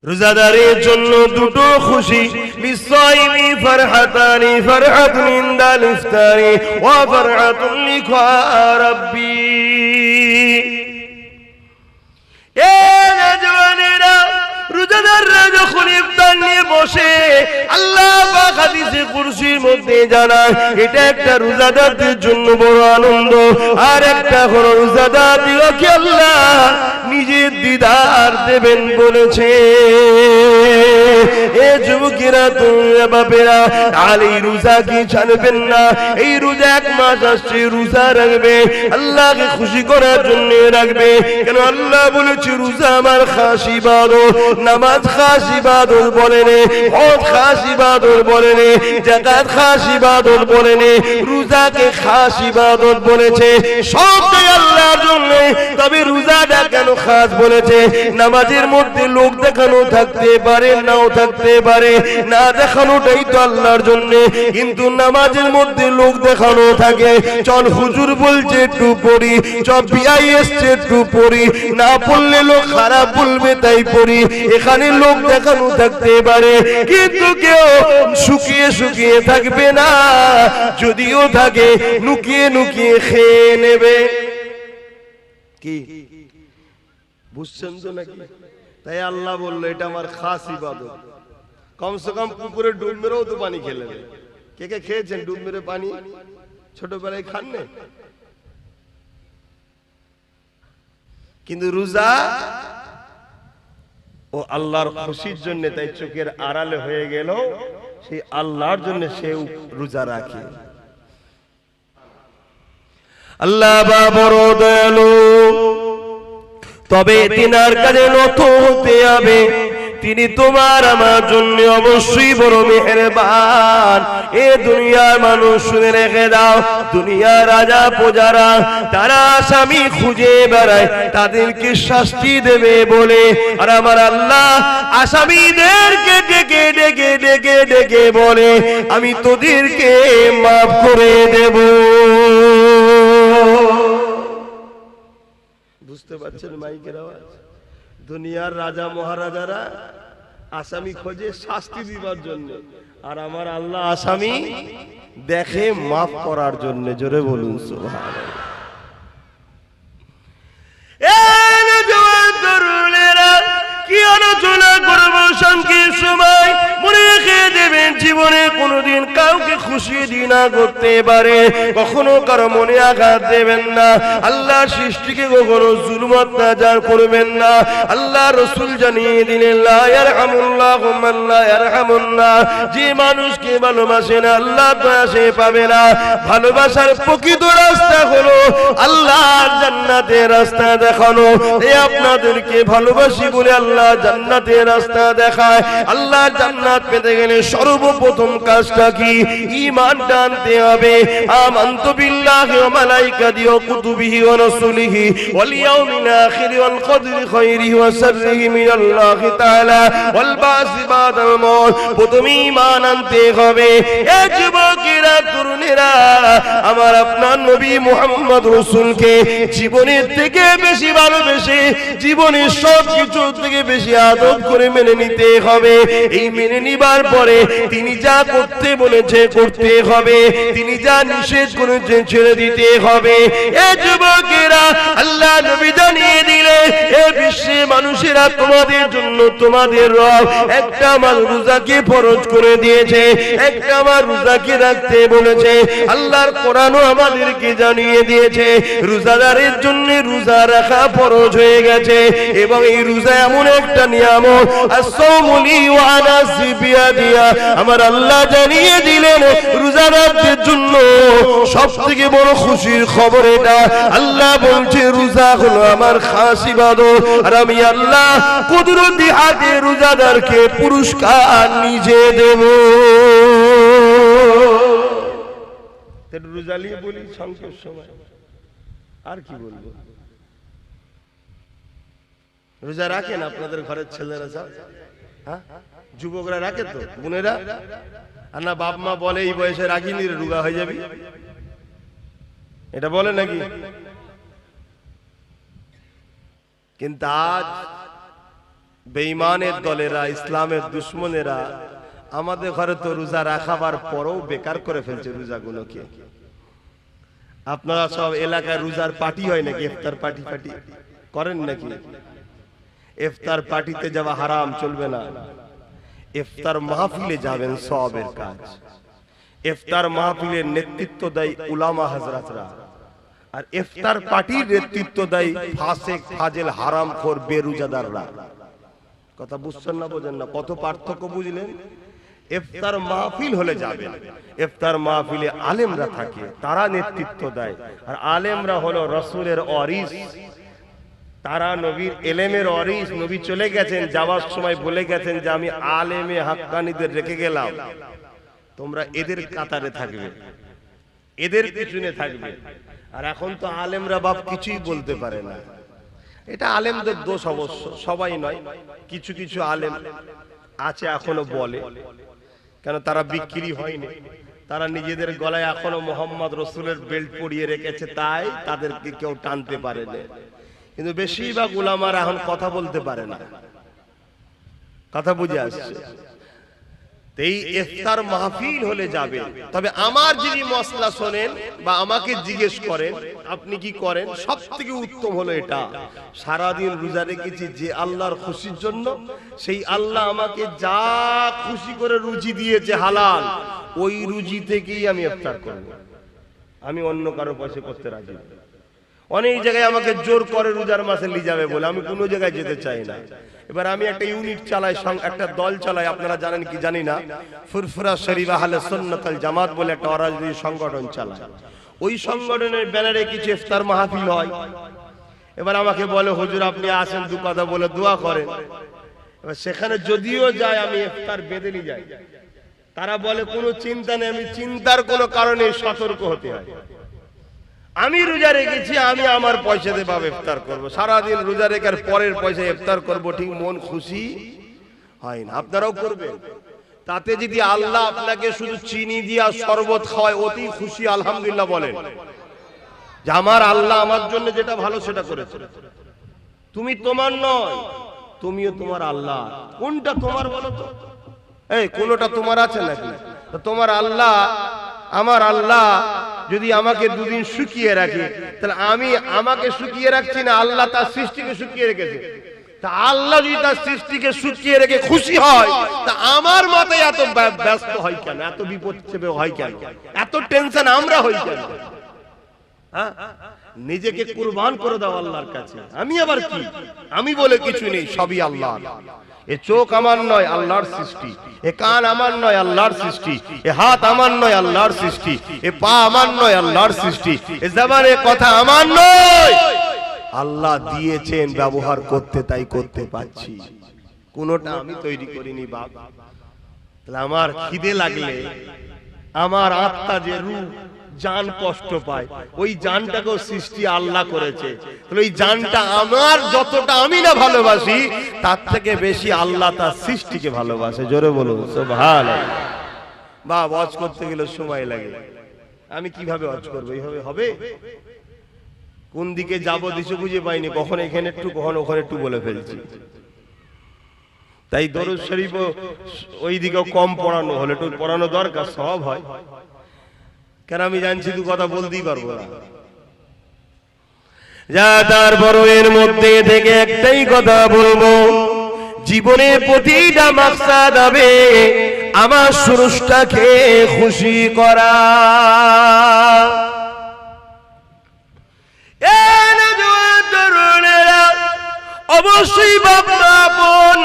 রোজাদারের জন্য দুটো খুশি, লিসাইমি ফারহাতানি, ফারহাতুন ইনদাল ইফতারি ওয়া ফারহাতুন লিকা রাব্বি। এ নওজওয়ানেরা, রোজাদাররা যখন ইফতার নিয়ে বসে, আল্লাহ পাক হাদিসে কুরসির মধ্যে জানায় এটা একটা রোজাদারদের জন্য বড় আনন্দ। আর একটা হলো রোজাদারদেরকে আল্লাহ নিজের দিদার দেবেন বলেছে। এ যুবকেরা, তোমরা বাপেরা, আর এই রোজা কি ছাড়বেন না। এই রোজা এক মাস আসছে, রোজা রাখবে, আল্লাহকে খুশি করার জন্য রাখবে। কেন আল্লাহ বলেছে রোজা আমার খাস ইবাদত, নামাজ খাস ইবাদত বলেন, হজ খাস ইবাদত বলেন, যাকাত খাস ইবাদত বলেন, রোজাকে খাস ইবাদত বলেছে। সবটাই আল্লাহর জন্য। তবে রোজাটা কেন খাস বলেছে? নামাজের মধ্যে লোক দেখানো থাকতে পারে, নাও থাকতে পারে, না দেখানোটাই তো আল্লাহর জন্য। কিন্তু নামাজের মধ্যে লোক দেখানো থাকে, চল হুজুর বলছে একটু পড়ি, চল বিআই এসছে একটু পড়ি, না পড়লে লোক খারাপ বলবে তাই পড়ি। এখানে লোক দেখানো থাকতে পারে, কিন্তু কেউ শুকিয়ে শুকিয়ে থাকবে না, যদিও থাকে লুকিয়ে লুকিয়ে খেয়ে নেবে। কি বুঝছেন তো নাকি? তাই আল্লাহ বললো এটা আমার খাস ইবাদত। কমসে কম পুকুরে ডুব মেরেও তো পানি খেলে নেবে। কে কে খেয়েছেন ডুব মেরে পানি? ছোটবেলায় খান না? কিন্তু রোজা ও আল্লাহর খুশির জন্য, তাই চোখের আড়ালে হয়ে গেল, সেই আল্লাহর জন্য সে রোজা রাখে। আল্লাহ বড় দয়ালু, তবে তিনার কাছে নত হতে হবে। তিনি তোমার আমার জন্য অবশ্যই বড় মেহেরবান। এ দুনিয়ার মানুষ শুনে রেখে দাও, দুনিয়ার রাজা প্রজারা তারা আসামি খুঁজে বেড়ায়, তাদেরকে শাস্তি দেবে বলে, আর আমার আল্লাহ আসামিদেরকে ডেকে ডেকে ডেকে ডেকে বলে আমি তোদেরকে মাফ করে দেব। বুঝতে পারছেন মাইকের আওয়াজ? দুনিয়ার রাজা মহারাজারা আসামি খোঁজে শাস্তি দিবার জন্য, আর আমার আল্লাহ আসামি দেখে মাফ করার জন্য। জোরে বলুন সুবহানাল্লাহ। কি আলোচনা করবো সংক্ষিপ্ত সময়, মনে রেখে দেবেন জীবনে কোনোদিন কাউকে খুশি দিনা করতে পারে, কখনো কারো মনে আঘাত দেবেন না। আল্লাহ সৃষ্টিকে কখনো জুলুম অত্যাচার করবেন না। আল্লাহ রসুল জানিয়ে দিলেন লা ইয়ারহামুল্লাহু মান লা ইয়ারহামুন নাস। যে মানুষকে ভালোবাসে না আল্লাহ দয়া সে পাবে না। ভালোবাসার প্রকৃত রাস্তা হলো আল্লাহর জান্নাতের রাস্তা দেখানো। এই আপনাদেরকে ভালোবাসি বলে আল্লাহ জান্নাতের রাস্তা দেখায়। আল্লাহ জান্নাত পেতে গেলে সর্বপ্রথম কাজটা কি? ঈমান আনতে হবে। আমানতু বিল্লাহি ওয়া মালাইকাতিহি ওয়া কুতুবিহি ওয়া রাসূলিহি ওয়াল ইয়াউমিল আখির ওয়াল কদরি খায়রিহি ওয়া শাররিহি মিনাল্লাহি তাআলা ওয়াল বাসি বাদাল মউত। প্রথমে ঈমান আনতে হবে। এ যুবকেরা, তরুণেরা, আমার আপনার নবী মুহাম্মদ রাসূলকে জীবনের থেকে বেশি ভালোবেসে, জীবনের সব কিছু থেকে বেশি আদব করে মেনে নিতে হবে। এই মেনে নিবার পরে তিনি যা করতে বলেছে করতে হবে, তিনি যা নিষেধ করেছে ছেড়ে দিতে হবে। এ যুবকেরা, আল্লাহ নবী জানিয়ে দিলে এ বিশ্বে মানুষেরা তোমাদের জন্য, তোমাদের রব একটা আমার রোজাকে ফরজ করে দিয়েছে, একটা আমার রোজাকে রাখতে বলেছে। আল্লাহর কোরআনও আমাদেরকে জানিয়ে দিয়েছে রোজাদারের জন্য রোজা রাখা ফরজ হয়ে গেছে। এবং এই রোজা এমন একটা নিয়ামত, as-sawmuli wa ana biya, আমার আল্লাহ জানিয়ে দিলেন রোজাদারদের জন্য সবথেকে বড় খুশির খবর এটা। আল্লাহ বলছে রোজা হলো আমার খাস ইবাদত, আর আমি আল্লাহ কুদরতি হাতে রোজাদারকে পুরস্কার নিজে দেব। রোজা নিয়ে বলি সংক্ষেপ সময়, আর কি বলবো? রোজা রাখেন আপনাদের ঘরের ছেলেরা সব? হ্যাঁ, যুবকরা রাখে তো, বোনেরা? আর না বাপ মা বলে এই বয়সে রাখিনি, রোগা হয়ে যাবি, এটা বলে নাকি? কিন্তু আজ বেঈমানের দলেরা, ইসলামের দুশমনেরা আমাদের ঘরে তো রোজা রাখাবার পরেও বেকার করে ফেলছে রোজাগুলোকে। আপনারা সব এলাকায় রোজার পার্টি হয় নাকি? ইফতার পার্টি করেন নাকি? ইফতার পার্টিতে যাওয়া হারাম, চলবে না। ইফতার মাহফিলে যাবেন, সওয়াবের কাজ। ইফতার মাহফিলের নেতৃত্ব দেয় উলামা হযরতরা, আর ইফতার পার্টির নেতৃত্ব দেয় ফাসিক, ফাজিল, হারামখোর, বেরোজাদাররা। কথা বুঝছেন না? বোঝেন না? কত পার্থক্য বুঝলেন? ইফতার মাহফিল হলে যাবেন, ইফতার মাহফিলে আলেমরা থাকে, তারা নেতৃত্ব দেয়। আর আলেমরা হলো রাসূলের ওয়ারিস, তারা নবীর ইলমের ওয়ারিস। নবী চলে গেছেন, যাওয়ার সময় বলে গেছেন যে আমি আলেমে হাক্কানীদের রেখে গেলাম, তোমরা এদের কাতারে থাকবে, এদের পিছনে থাকবে। আর এখন তো আলেমরা বাপ কিছুই বলতে পারে না। এটা আলেমদের দোষ অবশ্য, সবাই নয়, কিছু কিছু আলেম আছে এখনো বলে, কেন তারা বিক্রি হয়নি, তারা নিজেদের গলায় এখনো মোহাম্মদ রসুলের বেল্ট পরিয়ে রেখেছে, তাই তাদেরকে কেউ টানতে পারে না। কিন্তু বেশিরভাগ উলামারা এখন কথা বলতে পারে না। কথা বুঝে আসছে? এই ইফতার মাহফিল হলে যাবে। তবে আমার যদি মসলা শোনেন বা আমাকে জিজ্ঞেস করেন আপনি কি করেন, সবথেকে উত্তম হলো এটা, সারাদিন রোজা রেখেছি যে আল্লাহর খুশির জন্য, সেই আল্লাহ আমাকে যা খুশি করে রুজি দিয়েছে হালাল, ওই রুজি থেকেই আমি ইফতার করব। আমি অন্য কারো পয়সা করতে রাজি না। অনেক জায়গায় আমাকে জোর করে রোজার মাসে নিয়ে যাবে বলে, আমি কোনো জায়গায় যেতে চাই না। এবার আমি একটা ইউনিট চালাই, একটা দল চালাই, আপনারা জানেন কি জানি না, ফুরফুরা শরীফ আহলে সুন্নাত ওয়াল জামাত বলে একটা অরাজনৈতিক সংগঠন চালায়। ওই সংগঠনের ব্যানারে কিছু ইফতার মাহফিল হয়। এবার আমাকে বলে হুজুর আপনি আসেন, দু কথা বলে দোয়া করেন। এবার সেখানে যদিও যায় আমি ইফতার বেঁধে নিয়ে যাই, তারা বলে কোনো চিন্তা নেই। আমি চিন্তার কোনো কারণে সতর্ক হতে হয়। আমি রোজা রেখেছি, আমি আমার পয়সা দিয়ে ভাবে ইফতার করবো, সারাদিন রোজা রেখার পরের পয়সা ইফতার করবো, ঠিক মন খুশি হয় না। আপনারাও করবেন। তাতে যদি আল্লাহ আপনাকে শুধু চিনি দিয়া শরবত খাওয়ায়, অতি খুশি আলহামদুলিল্লাহ বলেন যে আমার আল্লাহ আমার জন্য যেটা ভালো সেটা করেছে। তুমি তোমার নয়, তুমিও তোমার আল্লাহ। কোনটা তোমার বলো তো? এই কোনটা তোমার আছে নাকি? তোমার আল্লাহ, আমার আল্লাহ যদি আমাকে দুদিন শুকিয়ে রাখে, তাহলে আমি আমাকে শুকিয়ে রাখছি না, আল্লাহ তার সৃষ্টিকে শুকিয়ে রেখেছে। তা আল্লাহ যদি তার সৃষ্টিকে শুকিয়ে রেখে খুশি হয়, তা আমার মাথায় এত ব্যস্ত হয় কেন, এত বিপদ চেপে হয় কেন, এত টেনশন আমরা হই কেন? হ্যাঁ, নিজেকে কুরবান করে দাও আল্লাহর কাছে। আমি আবার কি, আমি বলে কিছু নেই, সবই আল্লাহ। এ চোখ আমার নয়, আল্লাহর সৃষ্টি। এ কান আমার নয়, আল্লাহর সৃষ্টি। এ হাত আমার নয়, আল্লাহর সৃষ্টি। এ পা আমার নয়, আল্লাহর সৃষ্টি। এ জবানের কথা আমার নয়, আল্লাহ দিয়েছেন, ব্যবহার করতে তাই করতে পাচ্ছি। কোনটা আমি তৈরি করিনি বাপ। তাহলে আমার খিদে লাগলে আমার আত্মা যে রূহ জান কষ্ট পায়, ওই জানটাকেও সৃষ্টি আল্লাহ করেছে। তাহলে ওই জানটা আমার যতটা আমি না ভালোবাসি, তার থেকে বেশি আল্লাহ তার সৃষ্টিকে ভালোবাসে। জোরে বলুন সুবহানাল্লাহ। বা ওয়াজ করতে গেলে সময় লাগে, আমি কিভাবে ওয়াজ করবো? এইভাবে হবে? কোন দিকে যাবো দিশে বুঝে পাইনি, কখন এখানে একটু কখন ওখানে একটু বলে ফেলছি। তাই দরুদ শরীফ ওই দিকেও কম পড়ানো হলে একটু পড়ানো দরকার, সব হয়। কেন আমি জানছি তুই কথা বলতেই পারবো না। যা তারপর এর মধ্যে থেকে একটাই কথা বলবো, জীবনের প্রতিটা মাকসাদ হবে আমার স্রষ্টাকে খুশি করা। অবশ্যই বাবা আপন,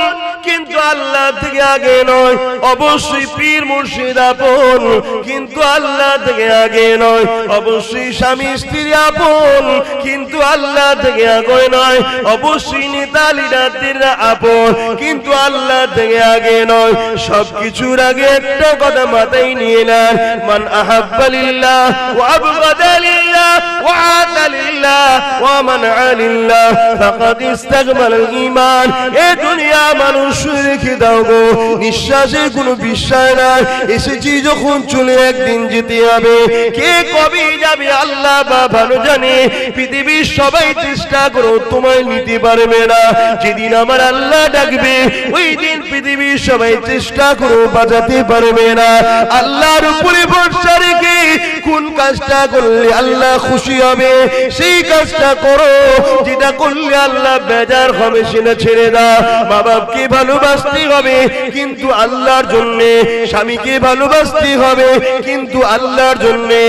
কিন্তু আল্লাহ থেকে আগে নয়। অবশ্যই পীর মুর্শিদ আপন, কিন্তু আল্লাহ থেকে আগে নয়। অবশ্যই স্বামী স্ত্রী আপন, কিন্তু আল্লাহ থেকে আগে নয়। অবশ্যই নেতা লিডাররা আপন, কিন্তু আল্লাহ থেকে আগে নয়। সবকিছুর আগে একটা কথা মাথায় নিয়ে নেন, মান আহাব্বা লিল্লাহ ওয়া আবগাদা লিল্লাহ ওয়া আতা লিল্লাহ ওয়া মানআ লিল্লাহ ফাকাদ ইস্তাকমালাল ঈমান। এ দুনিয়া মানুষ রেখে দাও গো, নিঃশ্বাসের কোনো বিশ্বাস নাই। এসেছি যখন চলে একদিন যেতে হবে, কে কবে যাবে আল্লাহ বা ভালো জানে। পৃথিবীর সবাই চেষ্টা করো তোমায় নিতে পারবে না। যেদিন আমার আল্লাহ ডাকবে ওই দিন পৃথিবীর সবাই চেষ্টা করো বাঁচাতে পারবে না। আল্লাহর উপরে ভরসা রেখে কোন কাজটা করলে আল্লাহ খুশি হবে সেই কাজটা করো। যেটা করলে আল্লাহ বেজার হবে সেটা ছেড়ে দাও। মা বাপকে ভালোবাসতে হবে কিন্তু আল্লাহর জন্যে, স্বামীকে ভালোবাসতে হবে কিন্তু আল্লাহর জন্যে,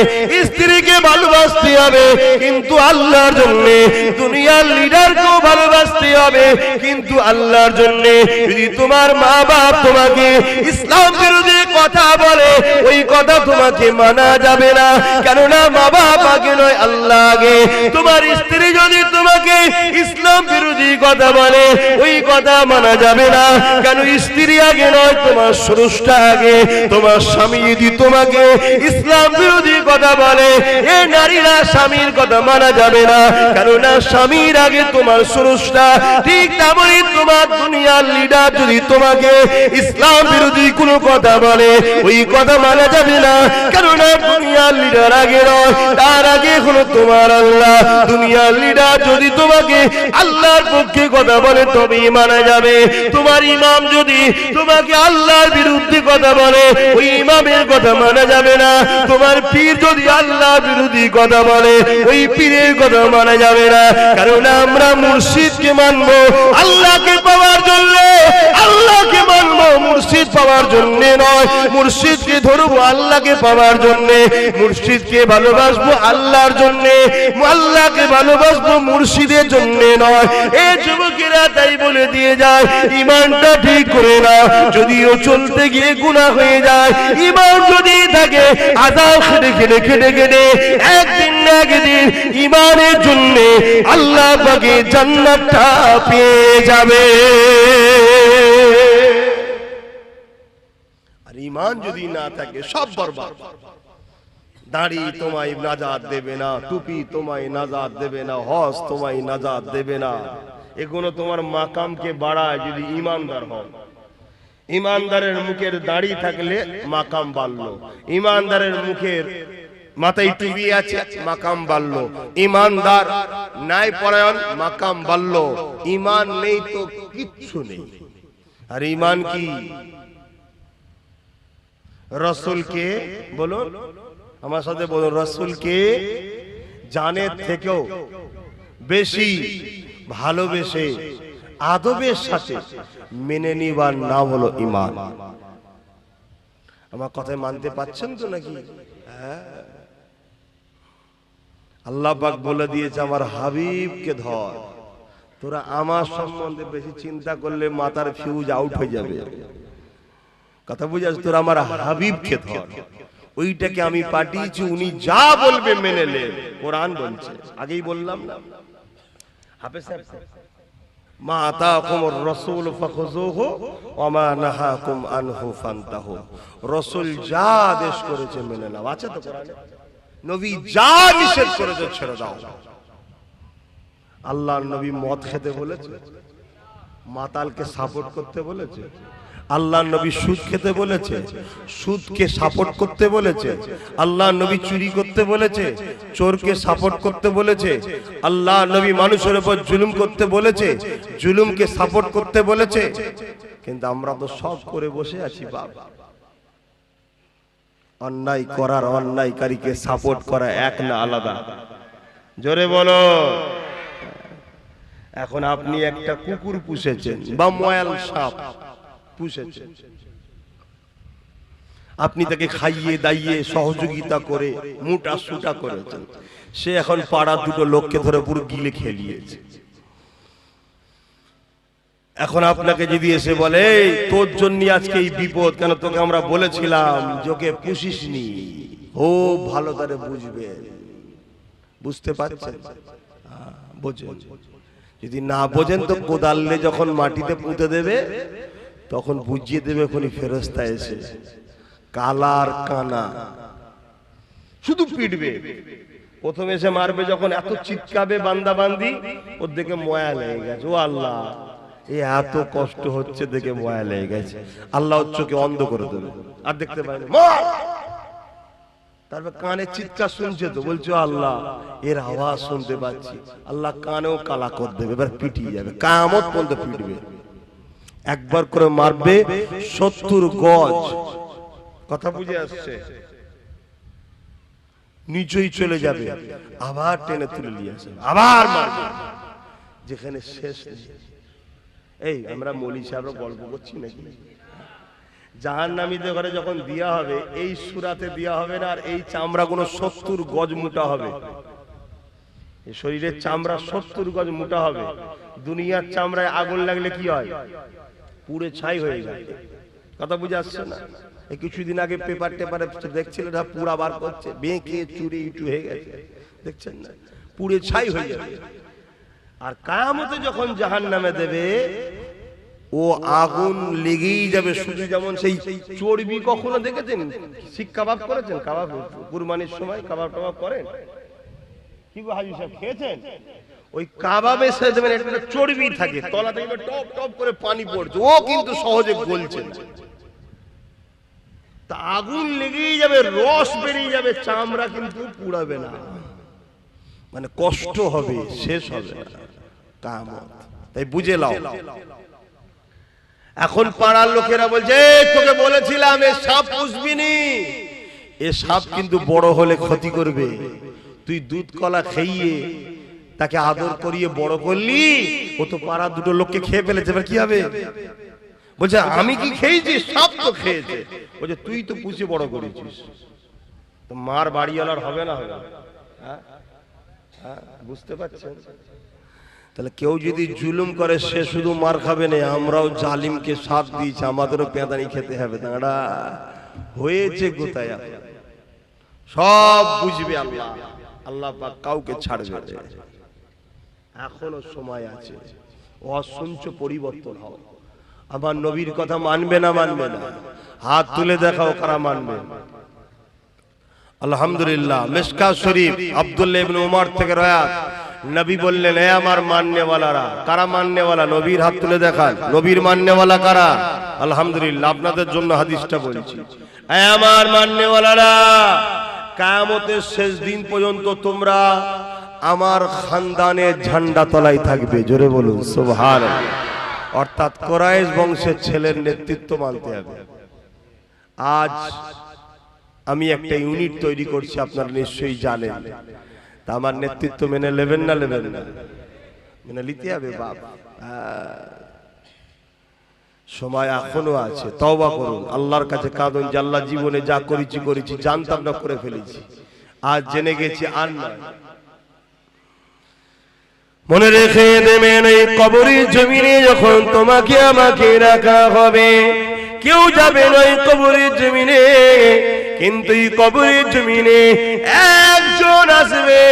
স্ত্রীকে ভালোবাসতে হবে কিন্তু আল্লাহর জন্যে, দুনিয়ার লিডারকেও ভালোবাসতে হবে কিন্তু আল্লাহর জন্যে। যদি তোমার মা বাপ তোমাকে ইসলাম বিরোধী কথা বলে ওই কথা তোমাকে মানা যাবে না, কেননা মা বাপ আগে নয় আল্লাহ আগে। তোমার স্ত্রী যদি তোমাকে ইসলাম বিরোধী কথা বলে ওই কথা মানা যাবে না, কেন স্ত্রী আগে নয় তোমার স্রষ্টা আগে। তোমার স্বামী যদি তোমাকে ইসলাম বিরোধী কথা বলে এ নারীরা স্বামীর কথা মানা যাবে না, কেননা স্বামীর আগে তোমার স্রষ্টা। ঠিক তেমনই তোমার দুনিয়ার লিডার যদি তোমাকে ইসলাম বিরোধী কোনো কথা বলে ওই কথা মানা যাবে না, কেননা দুনিয়ার লিডার আগে নয় তার আগে হলো তোমার আল্লাহ। দুনিয়ার লিডার যদি তোমাকে আল্লাহর পক্ষে কথা বলে তবেই মানা যাবে। তোমার ইমাম যদি তোমাকে আল্লাহর বিরুদ্ধে কথা বলে ওই ইমামের কথা মানা যাবে না। তোমার পীর যদি আল্লাহর বিরোধী কথা বলে ওই পীরের কথা মানা যাবে না, কারণ আমরা মুর্শিদকে মানবো আল্লাহকে পাওয়ার জন্য, আল্লাহকে মানবো মুর্শিদ পাওয়ার জন্য নয়। মুর্শিদকে ধরবো আল্লাহকে পাওয়ার জন্য, মুর্শিদকে ভালোবাসবো আল্লাহর জন্য, আল্লাহকে ভালোবাসবো মুর্শিদের জন্য নয়। এই যুবকেরা তাই বলে দিয়ে যায় ইমানটা ঠিক করে না, যদিও চলতে গিয়ে গুনাহ হয়ে যায়। ইমান যদি থাকে আযাব খেটে খেটে খেটে খেটে একদিন না একদিন ইমানের জন্য আল্লাহ পাকে জান্নাতটা পেয়ে যাবে। আর ইমান যদি না থাকে সব বরবাদ। দাড়ি তোমায় নাজাত দেবে না, টুপি তোমায় নাজাত দেবে না, হজ তোমায় নাজাত দেবে না। এগুলো তোমার মাকামকে বাড়ায় যদি ইমানদার হও। ইমানদারের মুখের দাড়ি থাকলে মাকাম বাড়লো, ইমানদারের মুখের মাথায় টুপি আছে মাকাম বাড়লো, ইমানদার নাই পরায়ণ মাকাম বাড়লো। ইমান নেই তো কিচ্ছু নেই। আর ইমান কি? রাসূলকে বলুন, আমার সাথে বলুন, রাসূলকে জানের থেকেও বেশি ভালোবেসে আদবের সাথে মেনে নিবার নাম হলো ঈমান। আমার কথায় মানতে পারছেন তো নাকি? আল্লাহ পাক বলে দিয়েছে আমার হাবিবকে ধর। তোরা আমার সম্বন্ধে বেশি চিন্তা করলে মাথার ফিউজ আউট হয়ে যাবে। কথা বুঝাস? তোরা আমার হাবিবকে ধর, ওইটাকে আমি পাঠিয়েছি, উনি যা বলবে মেনে নে। কোরআন বলছে, আগেই বললাম না হাফেজ সাহেব, মা আতাকুমুর রাসূল ফাখুযুহু ওয়া মা নাহাকুম আনহু ফান্তাহু। রাসূল যা আদেশ করেছে মেনে নাও, আছে তো কোরআনে। নবী যা নিষেধ করেছে ছেড়ে দাও। আল্লাহর নবী মদ খেতে বলেছে, মাতালকে সাপোর্ট করতে বলেছে। আল্লাহর নবী সুদ খেতে বলেছে, সুদকে সাপোর্ট করতে বলেছে। আল্লাহর নবী চুরি করতে বলেছে, চোরকে সাপোর্ট করতে বলেছে। আল্লাহর নবী মানুষের উপর জুলুম করতে বলেছে, জুলুমকে সাপোর্ট করতে বলেছে। কিন্তু আমরা তো সব করে বসে আছি বাবা। অন্যায় করার অন্যায়কারীকে সাপোর্ট করা এক না আলাদা? জোরে বলো। এখন আপনি একটা কুকুর পুষেছেন বা ময়াল সাপ পুষেছেন, আপনি তাকে খাইয়ে দাইয়ে সহযোগিতা করে মোটা সুটা করেছেন, সে এখন পাড়ার দুটো লোককে ধরে পুরো গিলে খেলিয়েছে। এখন আপনাকে যদি এসে বলে তোর জন্য আজকে এই বিপদ, কেন তোকে আমরা বলেছিলাম যে ওকে পুষিসনি, ও ভালো তারে বুঝবে। বুঝতে পারছেন? বোঝেন। যদি না বোঝেন তো কোদালে যখন মাটিতে পুঁতে দেবে তখন বুঝিয়ে দেবে কোনি ফেরেশতা এসে, কালার কানা শুধু পিটবে। প্রথমে এসে মারবে, যখন এত চিৎকাবে বান্দা বান্দি ওর দিকে ময়া লেগে গেছে, ও আল্লাহ এই এত কষ্ট হচ্ছে দেখে ভয় লেগে গেছে, আল্লাহ চোখে অন্ধ করে দেবে, আর দেখতে পায় না। তারপর কানে চিৎকার শুনছে, তো বলছো আল্লাহ এর আওয়াজ শুনতে পাচ্ছি, আল্লাহ কানেও কালা করে দেবে, এবার পিটিয়ে যাবে, কিয়ামত পর্যন্ত পিটবে। একবার করে মারবে 70 গজ, কথা বুঝে আসছে, নিচেই চলে যাবে, আবার টেনে তুলে নিয়ে আসবে, আবার মারবে, যেখানে শেষ নেই। এই আমরা মৌলী সাহেবরা গল্প করছি নাকি? জাহান্নামীদের ঘরে যখন দেয়া হবে, এই সূরাতে দেয়া হবে না, আর এই চামড়া গুলো 70 গজ মোটা হবে, এই শরীরের চামড়া 70 গজ মোটা হবে। দুনিয়ার চামড়ায় আগুন লাগলে কি হয়? পুড়ে ছাই হয়ে যায়, কথা বুঝে আসছে না? এই কিছুদিন আগে পেপার টেপারে দেখছিলেন, পুরা বার করছে, বেঁকে চুরি ইটু হয়ে গেছে, দেখছেন না? পুড়ে ছাই হয়ে যাবে। আর কিয়ামতে যখন জাহান্নামে দেবে, ও আগুন লেগেই যাবে, শুধু যেমন সেই চর্বি, কখনো দেখেছেন শিক কাবাব করেছেন? কাবাব কুরবানির সময় কাবাব টাবাব করেন কি গো হাজী সাহেব, খেয়েছেন? ওই কাবাবে সে দেবেন একটা চর্বি থাকে, তলা থেকে টপ টপ করে পানি পড়ছে, ও কিন্তু সহজে গলছে না। তা আগুন লেগেই যাবে, রস বেরিয়ে যাবে, চামড়া কিন্তু পুড়াবে না, মানে কষ্ট হবে, শেষ হবে না কিয়ামত। তাই বুঝে নাও। এখন পাড়ার লোকেরা বলছে, তোকে বলেছিলাম এ সাপ পুষবি নি, এ সাপ কিন্তু বড় হলে ক্ষতি করবে, তুই দুধ কলা খাইয়ে তাকে আদর করিয়ে বড় করলি, ও তো পাড়ার দুটো লোককে খেয়ে ফেলেছে, এবার কি হবে? বলছে আমি কি খেয়েছি? সাপ তো খেয়েছে। বলছে তুই তো পুষে বড় করেছিস, তো মার বাড়িওয়ালার হবে না? হবে? হ্যাঁ, বুঝতে পারছেন? তাহলে কেউ যদি জুলুম করে সে শুধু মার খাবে না, আমরাও জালিমকে সাথ দিয়েছি, আমাদেরও পেঁদানি খেতে হবে। তাঁরা হয়েছে কোথায়? সব বুঝবে আল্লাহ, আল্লাহ পাক কাউকে ছাড়বে না। এখনো সময় আছে, অসঞ্চ পরিবর্তন হবে। আমার নবীর কথা মানবে না? মানবে না? হাত তুলে দেখাও কারা মানবে। আলহামদুলিল্লাহ। মিশকাত শরীফ আব্দুল্লাহ ইবনে উমর থেকে রওয়ায়াত, নবী বললেন, হে আমার মাননেওয়ালারা। কারা মাননেওয়ালা? নবীর হাত তুলে দেখান, নবীর মাননেওয়ালা কারা? আলহামদুলিল্লাহ, আপনাদের জন্য হাদিসটা বলছি। হে আমার মাননেওয়ালারা, কিয়ামতের শেষ দিন পর্যন্ত তোমরা আমার খানদানের ঝান্ডা তলায় থাকবে। জোরে বলুন সুবহানাল্লাহ। অর্থাৎ কুরাইশ বংশের ছেলের নেতৃত্ব মানতে হবে। আজ আমি একটা ইউনিট তৈরি করছি, আপনারা নিশ্চয়ই জানেন। তা আমার নেতৃত্ব মেনে নেবেন না? নেবেন না? মেনে নিতে হবে বাপ। সময় এখনো আছে, তওবা করুন, আল্লাহর কাছে কাঁদুন যে আল্লাহ জীবনে যা করেছি করেছি, জানতাম না করে ফেলেছি, আজ জেনে গেছি, আর নয়। মনে রেখে দেবেন, এই কবরের জমিনে যখন তোমাকে আমাকে রাখা হবে, কেউ যাবে না এই কবরের জমিনে, কিন্তু এই কবরের জমিনে একজন আসবে।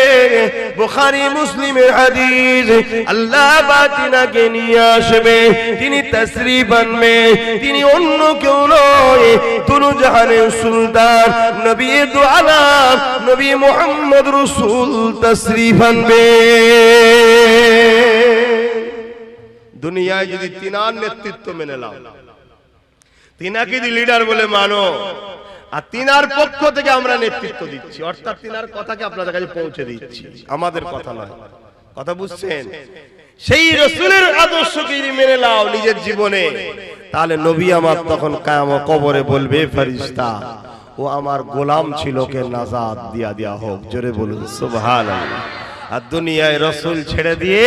বুখারী মুসলিমের হাদিস, আল্লাহ বাতিনাকে নিয়ে আসবে, তিনি তাশরীফ আনবে, তিনি অন্য কেউ নয়, দুনু জাহানের সুলতান নবী দু আলম নবী মুহাম্মদ রাসূল তাশরীফ আনবে। দুনিয়ায় যদি তিনার নেতৃত্ব মেনে নাও, তিনাকে যদি লিডার বলে মানো, আর তিনার পক্ষ থেকে আমরা নেতৃত্ব দিচ্ছি, অর্থাৎ তিনার কথাকে আপনাদের কাছে পৌঁছে দিচ্ছি, আমাদের কথা নয়। কথা বুঝছেন? সেই রাসূলের আদর্শকে যদি মেনে নাও নিজের জীবনে, তাহলে নবী আমার তখন কিয়ামত কবরে বলবে, ফেরেশতা ও আমার গোলাম ছিল, কে নাজাত দিয়া দেয়া হোক। জোরে বলুন সুবহানাল্লাহ। আর দুনিয়ায় রাসূল ছেড়ে দিয়ে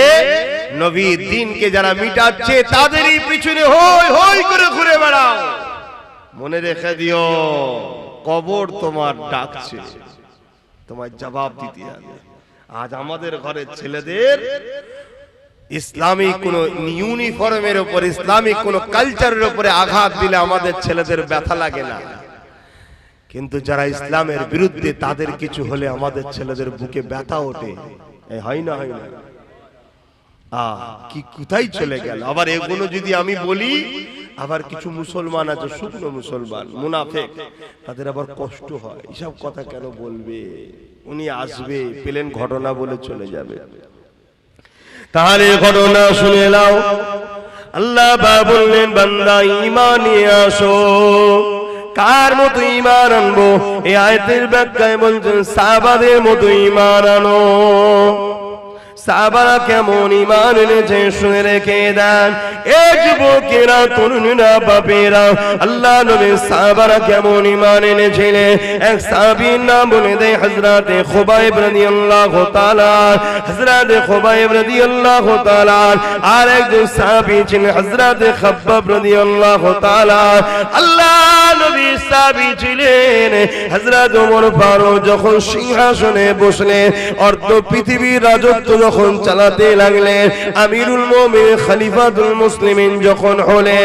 নবীর দ্বীনকে যারা মিটাচ্ছে, তাদেরই পিছনে হই হই করে ঘুরে বেড়াও। মনে রেখে দিও, কবর তোমার ডাকছে, তোমার জবাব দিতে হবে। আজ আমাদের ঘরের ছেলেদের ইসলামিক কোন ইউনিফর্মের উপর, ইসলামিক কোন কালচারের উপরে আঘাত দিলে আমাদের ছেলেদের ব্যথা লাগে না, কিন্তু যারা ইসলামের বিরুদ্ধে, তাদের কিছু হলে আমাদের ছেলেদের বুকে ব্যথা ওঠে। হয় না? হয় না? কি কোথায় চলে গেল? আবার এগুলো যদি আমি বলি, আবার কিছু মুসলমান আছে, শুকনো মুসলমান, মুনাফিক, তাদের আবার কষ্ট হয়, এসব কথা কেন বলবে? উনি আসবে, পেলেন ঘটনা বলে চলে যাবে। তাহলে ঘটনা শুনে নাও। আল্লাহ বললেন বান্দা ঈমান নিয়ে আসো। কার মতো ঈমান আনবো? এই আয়াতের ব্যাখ্যায় বলছেন সাহাবাদের মতো ঈমান আনো। সাহাবারা কেমন ঈমান এনেছে শুনে রেখে দেন। এ যুবকেরা, তরুণীরা, বাপেরা, আল্লাহ নবীর সাহাবারা কেমন ঈমান এনেছিলেন এক সাহাবীর নাম বলে দেয় হযরত খুবাইব রাদিয়াল্লাহু তাআলা। হযরত খুবাইব রাদিয়াল্লাহু তাআলা আর একজন সাহাবী ছিলেন হযরত খাব্বাব রাদিয়াল্লাহু তাআলা। আল্লাহ নবী সাহাবী ছিলেন হযরত ওমর ফারুক যখন সিংহাসনে বসলেন, অর্ধ পৃথিবীর রাজত্ব যখন চালাতে লাগলেন, আমিরুল মুমিনিন খলিফাতুল মুসলিমিন যখন হলে,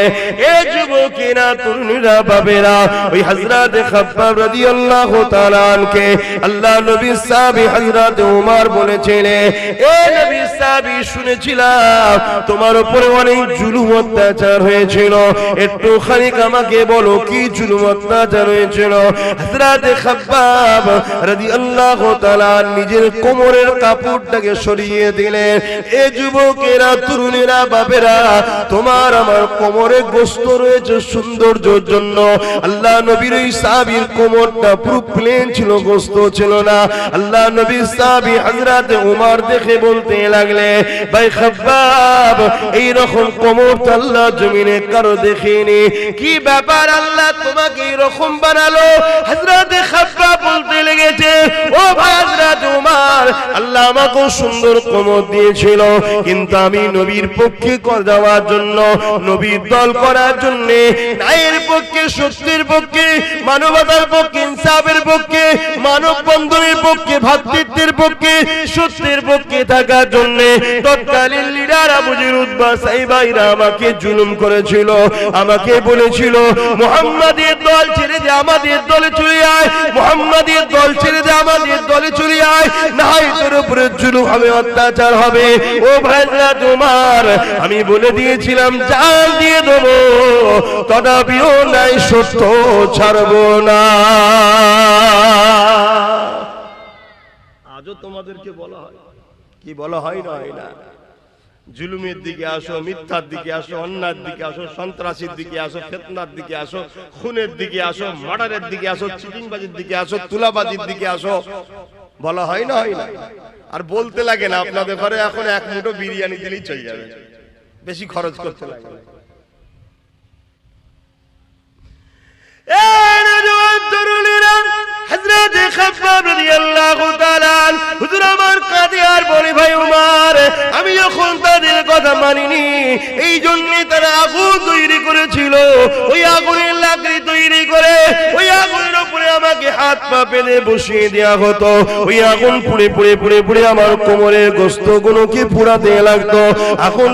এ যুবকেরা, তরুণীরা, বাবেরা, ওই হযরত খাব্বাব রাদিয়াল্লাহু তাআলা আনকে আল্লাহ নবীর সাহাবী হযরত ওমর বলেছিলেন, এ নবীর সাহাবী শুনেছিলাম তোমার উপরে অনেক জুলুম অত্যাচার হয়েছিল, একটু খানিক আমাকে বলো কি জুলুম অত্যাচার হয়েছিল। হযরত খাব্বাব রাদিয়াল্লাহু তাআলা নিজের কোমরের কাপড়টাকে সরিয়ে দিলেন। এ যুবকেরা, তরুণীরা, বাবেরা, তোমার আমার কোমরে গোশত রয়েছে সৌন্দর্যের জন্য। আল্লাহ নবীর ওই সাহাবীর কোমরটা পুরো প্লেন ছিল, গোশত ছিল না। আল্লাহ নবীর সাহাবী হযরত ওমর দেখে বলতে লাগলে, ভাই খাব্বাব, এই রকম কোমর তো আল্লাহ জমিনে কারো দেখিনি, কি ব্যাপার আল্লাহ তোমাকে এই রকম বানালো? হযরত খাব্বাব বলতে লেগেছে, ও ভাই হযরত ওমর, আল্লাহ আমাকে সুন্দর কোমর দিয়েছিল, কিন্তু আমি নবীর পক্ষে যাওয়ার জন্য, নবীর দল করার জন্য, ন্যায়ের পক্ষে, সত্যের পক্ষে, মানবতার পক্ষে, ইনসাফের পক্ষে, মানব বন্ধনের পক্ষে, ভ্রাতৃত্বের পক্ষে, সত্যের পক্ষে থাকার জন্য তৎকালীন লিডার আবু যর উতবা সাইবাইরা আমাকে জুলুম করেছিল। আমাকে বলেছিল মুহাম্মাদের দল ছেড়ে দে, আমাদের দলে চলে আয়, মুহাম্মাদের দল ছেড়ে দে, আমাদের দলে চলে আয়, না হয় তোর উপরে জুলুম হবে, অত্যাচার হবে। ও ভাইরা তোমার, আমি বলে দিয়েছিলাম জান দিয়ে দেবো, তথাপিও নাই সত্য ছাড়বো না। আজও তোমাদেরকে বলা হয়, কি বলা হয় না, হয় না, জুলুমের দিকে আসো, মিথ্যার দিকে আসো, অন্যায়ের দিকে আসো, সন্ত্রাসীর দিকে আসো, ফিতনার দিকে আসো, খুনের দিকে আসো, মার্ডারের দিকে আসো, চিটিংবাজির দিকে আসো, তুলাবাজির দিকে আসো, বলা হয় না, হয় না। আর বলতে লাগে না, আপনাদের ঘরে এখন এক মুঠো বিরিয়ানি দিলেই চলে যাবে, বেশি খরচ করতে লাগে না। হযরত খাব্বাব রাদিয়াল্লাহু তাআলা হুজুর আমার কাঁদে আর বলে, ভাই ওমর, আমি যখন তাদের কথা মানিনি, এই জন্য তারা আগুন তৈরি করেছিল, ওই আগুনের লাকড়ি তৈরি করে ওই আগুনের উপরে আমাকে হাত পা বেঁধে বসিয়ে দেওয়া হতো। ওই আগুন পুড়ে পুড়ে পুড়ে পুড়ে আমার কোমরের গোশতগুলোকে পুড়াতে লাগতো। আগুন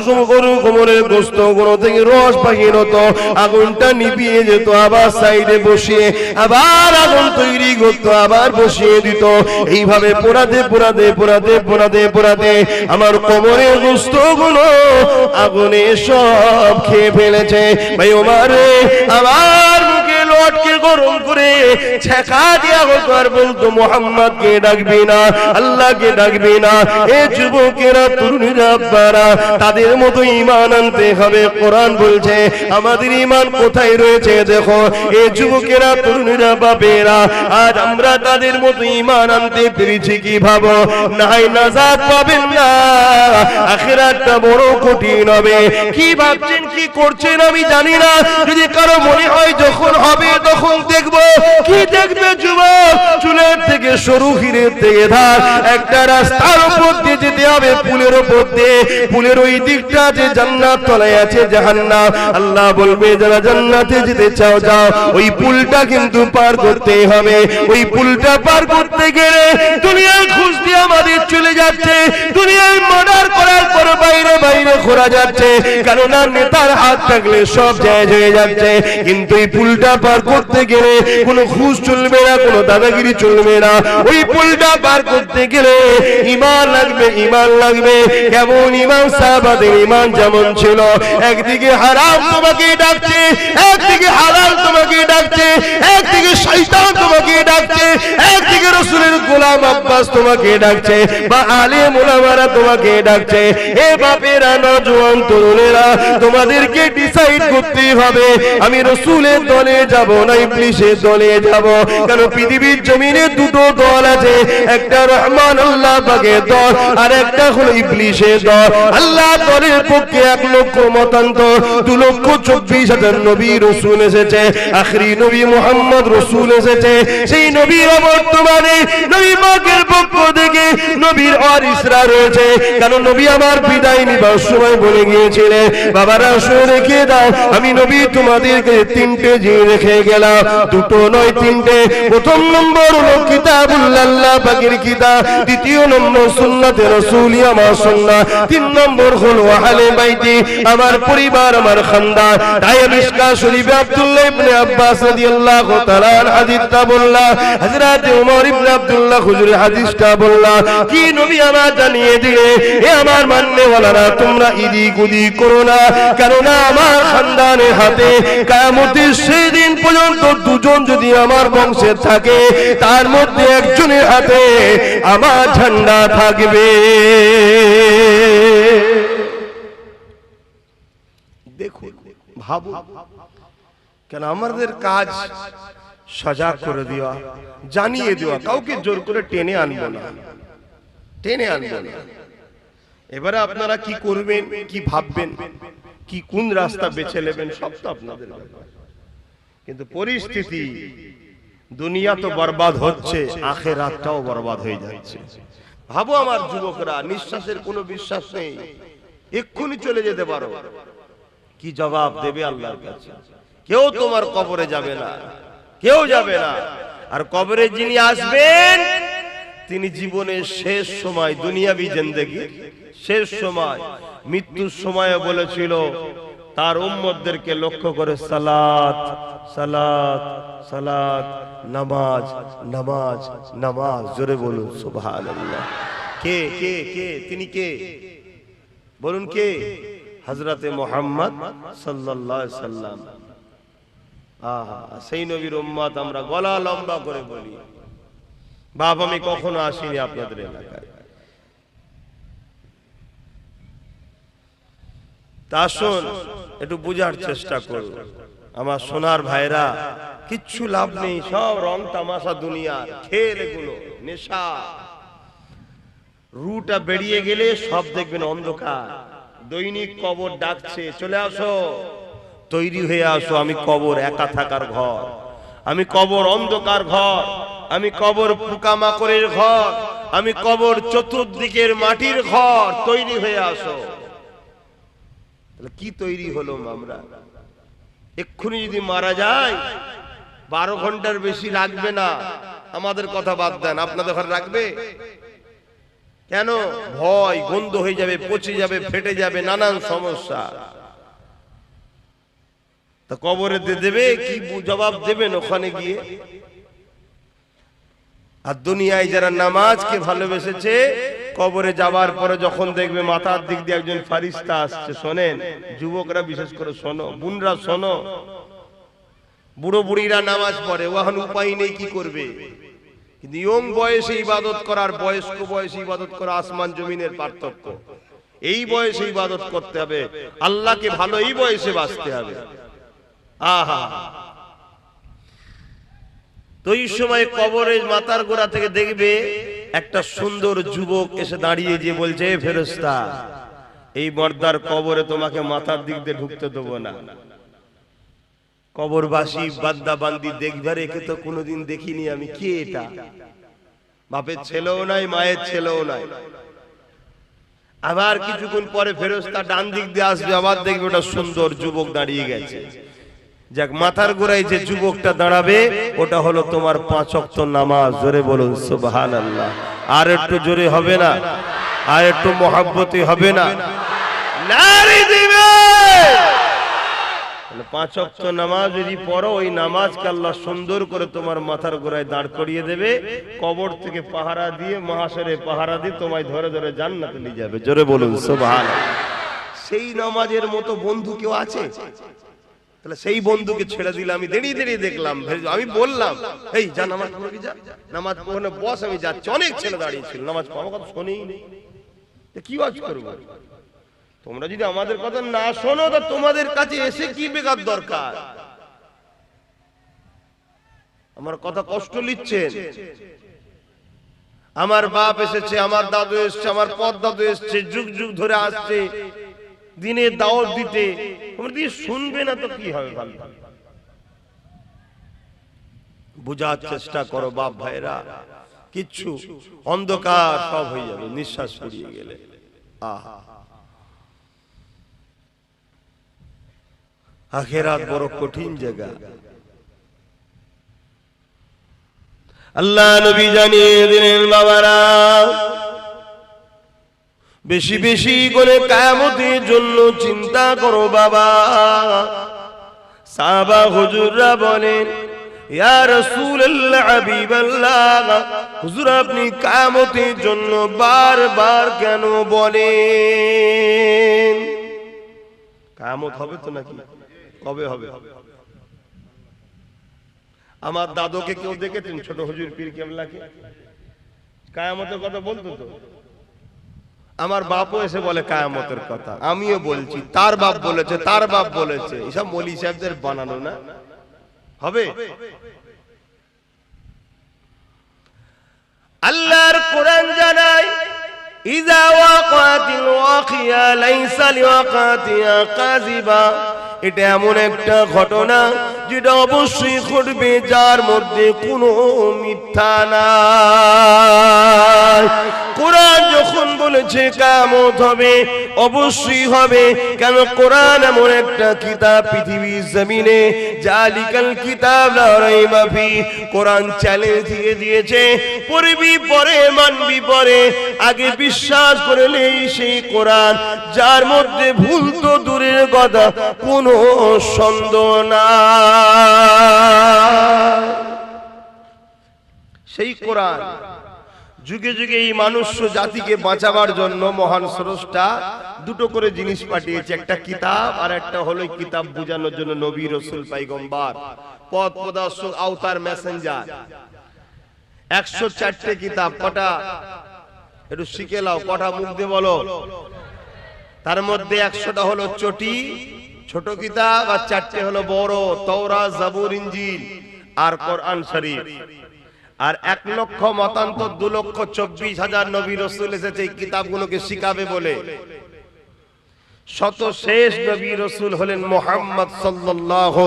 কোমরের গোশতগুলো থেকে রস বাহির হতো, আগুনটা নিভিয়ে যেত, আবার সাইডে বসিয়ে আবার আগুন তৈরি করতো, আবার বসিয়ে দিত। এইভাবে পোড়াতে পোড়াতে পোড়াতে পোড়াতে পোড়াতে আমার কোমরের গোশতগুলো আগুনে সব খেয়ে ফেলেছে। ভাই ওমর, আমার মুখে লটকে গরম করে ছেঁকা দিয়া হতো, আর বলতো মুহাম্মদকে ডাকবি না, আল্লাহকে ডাকবি না। এ যুবকেরা, তরুণীরা, আব্বারা, তাদের মতো ঈমান আনতে হবে। কোরআন বলছে আমাদের ঈমান কোথায় রয়েছে দেখো। এ যুবকেরা, তরুণীরা, বাপেরা, আজ আমরা তাদের মতো ঈমান আনতে পেরেছি কি ভাবো? নাই নাজাত পাবেন না, আখিরাতটা বড় কঠিন হবে। কি ভাবছেন, কি করছেন আমি জানি না, যদি কারো মনে হয় যখন হবে তখন দেখবো, কি দেখবে যুবক? চুলের থেকে সরু, হিরের থেকে ধার, একটা রাস্তার উপর দিয়ে যেতে হবে, পুলের উপর দিয়ে। পুলের ওই দিকটা যে জান্নাত, তলায় আছে জাহান্নাম। আল্লাহ বলবে যারা জান্নাতে যেতে চাও যাও, ওই পুলটা কিন্তু পার করতে হবে। ওই পুলটা পার করতে গেলে দুনিয়ার ঘুষ দিয়ে আমাদের চলে যাচ্ছে, দুনিয়ায় মার্ডার করার পর বাইরে বাইরে ঘোরা যাচ্ছে, কেননা নেতার হাত থাকলে সব জায়েজ হয়ে যাচ্ছে। কিন্তু এই পুলটা পার করতে গেলে কোনো ঘুষ চলবে না, কোনো দাদাগিরি চলবে না। ওই পুলটা পার করতে গেলে ঈমান লাগবে, ঈমান লাগবে। কেমন ঈমান? সাহাবাদের ঈমান যেমন ছিল, একদিকে হারাম তোমাকে ডাকছে, একদিকে হালাল তোমাকে ডাকছে, একদিকে শয়তান তোমাকে ডাকছে, একদিকে রাসূলের গোলাম আব্বাস তোমাকে ডাকছে, বা আলেম ওলামারা তোমাকে ডাকছে। হে বাপেরা, নওজোয়ান তরুণেরা, তোমাদেরকে ডিসাইড করতে হবে আমি রাসূলের দলে যাব না ইবলিসের দলে যাব। কারণ পৃথিবীর জমিনে দুটো দল আছে, একটা রহমান আল্লাহ পাকের দল, আর একটা হলো ইবলিসের দল। আল্লাহ দলের পক্ষে 1,00,000 মতান্তর 2,24,000 নবী রাসূল এসেছে, আখরি নবী মুহাম্মদ রাসূল এসেছে। সেই নবীর বর্তমানে নবী পাকের পক্ষ থেকে নবীর ওয়ারিসরা রয়েছে। কারণ নবী আমার বিদায় নিবার সময় বলে গিয়েছিলেন, বাবারা শুনে রেখে দাও, আমি নবী তোমাদেরকে 3টে জিনিস রেখে গেলাম, 2টো নয় 3টে। প্রথম নম্বর হলো কিতাবুল্লাহ, আল্লাহ পাকের কিতাব। দ্বিতীয় নম্বর সুন্নাতে রাসূলি, আমার সুন্নাহ। 3 নম্বর হলো আহলে বাইতি, আমার পরিবার, আমার খানদান। তাই মিশকাত শরীফে আব্দুল্লাহ ইবনে আব্বাস রাদিয়াল্লাহু তাআলা হাদিসটা বললাম, হযরত ওমর ইবনে আব্দুল্লাহ হুজুর হাদিসটা বললাম, কি নবী আমার জানিয়ে দিলে, এ আমার মাননেওয়ালারা, তোমরা ইদিক উদিক করো না, কেননা আমার খানদানের হাতে কিয়ামতের সেই দিন পর্যন্ত 2জন যদি আমার বংশে থাকে, তার মধ্যে একজনের হাতে আমার ঝান্ডা থাকবে। দেখুন, ভাবুন, কেন আমাদের কাজ সজাগ করে দেওয়া, জানিয়ে দেওয়া, কাউকে জোর করে টেনে আনবো না, টেনে আনবো না। এবারে আপনারা কি করবেন, কি ভাববেন, কি কোন রাস্তা বেছে নেবেন, সব তো আপনাদের ব্যাপার। কিন্তু পরিস্থিতি, দুনিয়া তো বরবাদ হচ্ছে, আখিরাতটাও বরবাদ হয়ে যাচ্ছে। ভাবো আমার যুবকরা, নিঃশ্বাসের কোনো বিশ্বাস নেই, এক্ষুনি চলে যেতে পারো, কি জবাব দেবে আল্লাহর কাছে? কেউ তোমার কবরে যাবে না, কেউ যাবে না। আর কবরে যিনি আসবেন, তিনি জীবনের শেষ সময়, দুনিয়াবি জিন্দেগি শেষ সময়, মৃত্যুর সময় বলেছিল তার উম্মতদেরকে লক্ষ্য করে, সালাত সালাত সালাত, নামাজ নামাজ নামাজ। জোরে বলুন সুবহানাল্লাহ। কে কে কে তিনি? কে বলুন? কে? হযরতে মুহাম্মদ সাল্লাল্লাহু আলাইহি সাল্লাম। সেই নবীর উম্মত আমরা গলা লম্বা করে বলি, বাপ আমি কখনো আসিনি আপনাদের এলাকায়। তা আসুন একটু বুঝার চেষ্টা করুন আমার সোনার ভাইরা, কিচ্ছু লাভ নেই, সব রং তামাশা দুনিয়ার খেল, এগুলো নেশা। রুটা বেরিয়ে গেলে সব দেখবেন অন্ধকার। দৈনিক কবর ডাকছে, চলে আসো, তৈরি হয়ে আসো, আমি কবর একা থাকার ঘর, আমি কবর অন্ধকার ঘর, আমি কবর পোকামাকড়ের ঘর, আমি কবর চতুর্দিকের মাটির ঘর, তৈরি হয়ে আসো। কি তৈরি হলো আমরা? এক্ষুনি যদি মারা যায় 12 ঘন্টার বেশি লাগবে না। আমাদের কথা বাদ দেন, আপনাদের ঘরে রাখবে কেন? ভয়, গন্ধ হয়ে যাবে, পচে যাবে, ফেটে যাবে, নানান সমস্যা। তা কবরে দেবে, কি জবাব দেবেন ওখানে গিয়ে? আর দুনিয়ায় যারা নামাজকে ভালোবেসেছে, কবরে যাবার পরে যখন দেখবে মাথার দিক দিয়ে একজন ফারিস্তা আসছে, শোনেন যুবকরা বিশেষ করে শোনো, বোনরা শোনো, বুড়ো বুড়িরা নামাজ পড়ে, ওখান উপায় নেই, কি করবে? কিন্তু ইয়ং বয়সে ইবাদত করার, বয়স্ক বয়সে ইবাদত করা আসমান জমিনের পার্থক্য। এই বয়সে ইবাদত করতে হবে, আল্লাহকে ভালো এই বয়সে বাঁচতে হবে। আহা, তো এই সময় কবরের মাথার গোড়া থেকে দেখবে একটা সুন্দর যুবক এসে দাঁড়িয়ে যে বলছে, ফেরেশতা, এই মর্দার কবরে তোমাকে মাথার দিক দিয়ে ঢুকতে দেবো না। কবরবাসী বান্দা বান্দি দেখবার, একে তো কোনোদিন দেখিনি আমি, কে এটা? বাপের ছেলেও নাই, মায়ের ছেলেও নাই। আবার কিছুক্ষণ পরে ফেরেশতা ডান দিক দিয়ে আসবে, আবার দেখবে ওটা সুন্দর যুবক দাঁড়িয়ে গেছে। যাক, মাথার গোড়ায় যে যুবকটা দাঁড়াবে ওটা হলো তোমার 5 ওয়াক্ত নামাজ। জোরে বলুন সুবহানাল্লাহ। আর একটু জোরে হবে না? আর একটু মহব্বতে হবে না? নারী দিবে 5 ওয়াক্ত নামাজ যদি পড়ো, ওই নামাজকে আল্লাহ সুন্দর করে তোমার মাথার গোড়ায় দাঁড় করিয়ে দেবে, কবর থেকে পাহারা দিয়ে, মহাশরে পাহারা দিয়ে তোমায় ধরে ধরে জান্নাতে নিয়ে যাবে। জোরে বলুন সুবহানাল্লাহ। সেই নামাজের মতো বন্ধু কেউ আছে? তাহলে সেই বন্ধুকে ছেড়ে দিলে আমি দেরি দেরি দেখলাম, আমি বললাম এই যা নামাজ পড়ো, কি যা নামাজ পড়ো বস, আমি যাচ্ছি। অনেক ছেলে দাঁড়িয়ে ছিল, নামাজ পড়ো, কথা শোনেই নেই, কি ওয়াজ করবো? তোমরা যদি আমাদের কথা না শোনো তো তোমাদের কাছে এসে কি বেকার দরকার? আমার কথা কষ্ট নিচ্ছেন? আমার বাপ এসেছে, আমার দাদু এসছে, আমার পর দাদু এসছে, যুগ যুগ ধরে আসছে দিনে দাওয়াত দিতে, তোমরা দিয়ে শুনবে না তো কি হবে? ভালো বুঝার চেষ্টা করো বাপ ভাইরা, কিচ্ছু অন্ধকার সব হয়ে যাবে নিঃশ্বাস ফুরিয়ে গেলে। আখিরাত বড় কঠিন জায়গা। আল্লাহ নবী জানিয়ে দিলেন বাবারা, বেশি বেশি করে কিয়ামতের জন্য চিন্তা করো বাবা। সাহাবা হুজুররা বলেন, ইয়া রাসূলুল্লাহ, হাবিবাল্লাহ, হুজুর আপনি কিয়ামতের জন্য বারবার কেন বলেন? কিয়ামত হবে তো নাকি? কবে হবে? আমার দাদুকে কেউ দেখেছেন? ছোট হুজুর পীর কেবলাকে কিয়ামতের কথা বলতো তো? আমার বাপও এসে বলে কিয়ামতের কথা, আমিও বলছি, তার বাপ বলেছে, তার বাপ বলেছে, এসব মৌলভী সাহেবদের বানানো না? হবে? আল্লাহর কোরআন জানায়, ইযা ওয়াকাতিল ওয়াকিয়া লাইসা লিওয়াকাতিহা কাযিবা। এটা এমন একটা ঘটনা যেটা অবশ্যই ঘটবে, যার মধ্যে কোনো মিথ্যা নাই। কোরআন যখন বলেছে কিয়ামত হবে, অবশ্যই হবে। কেন? কোরআন এমন একটা কিতাব পৃথিবীর জমিনে, জালিকাল কিতাব লা রাইবা ফি। কোরআন চ্যালেঞ্জ দিয়ে দিয়েছে, পড়বি পরে, মানবি পরে, আগে বিশ্বাস করলেই সেই কোরআন, যার মধ্যে ভুল তো দূরের কথা, কোনো সন্দেহ নাই। সেই কোরআন যুগে যুগে এই মানুষ জাতিকে বাঁচাবার জন্য মহান স্রষ্টা দুটো করে জিনিস পাঠিয়েছে, একটা কিতাব আর একটা হলো কিতাব বোঝানোর জন্য নবী রাসূল পয়গম্বর, পথ প্রদর্শক, আওতার, মেসেঞ্জার। 104টে কিতাব। কটা? একটু শিখে নাও, কটা মুখ দিয়ে বলো। তার মধ্যে 100টা হলো চটি, ছোট কিতাব, আর 4টে হলো বড়, তাওরাত, জাবুর, ইনজিল আর কোরআন শরীফ। আর 1 লক্ষ মতান্তর 2,24,000 নবী রাসূল এসেছে এই কিতাবগুলোকে শিখাবে বলে। শত শেষ নবী রাসূল হলেন মুহাম্মদ সাল্লাল্লাহু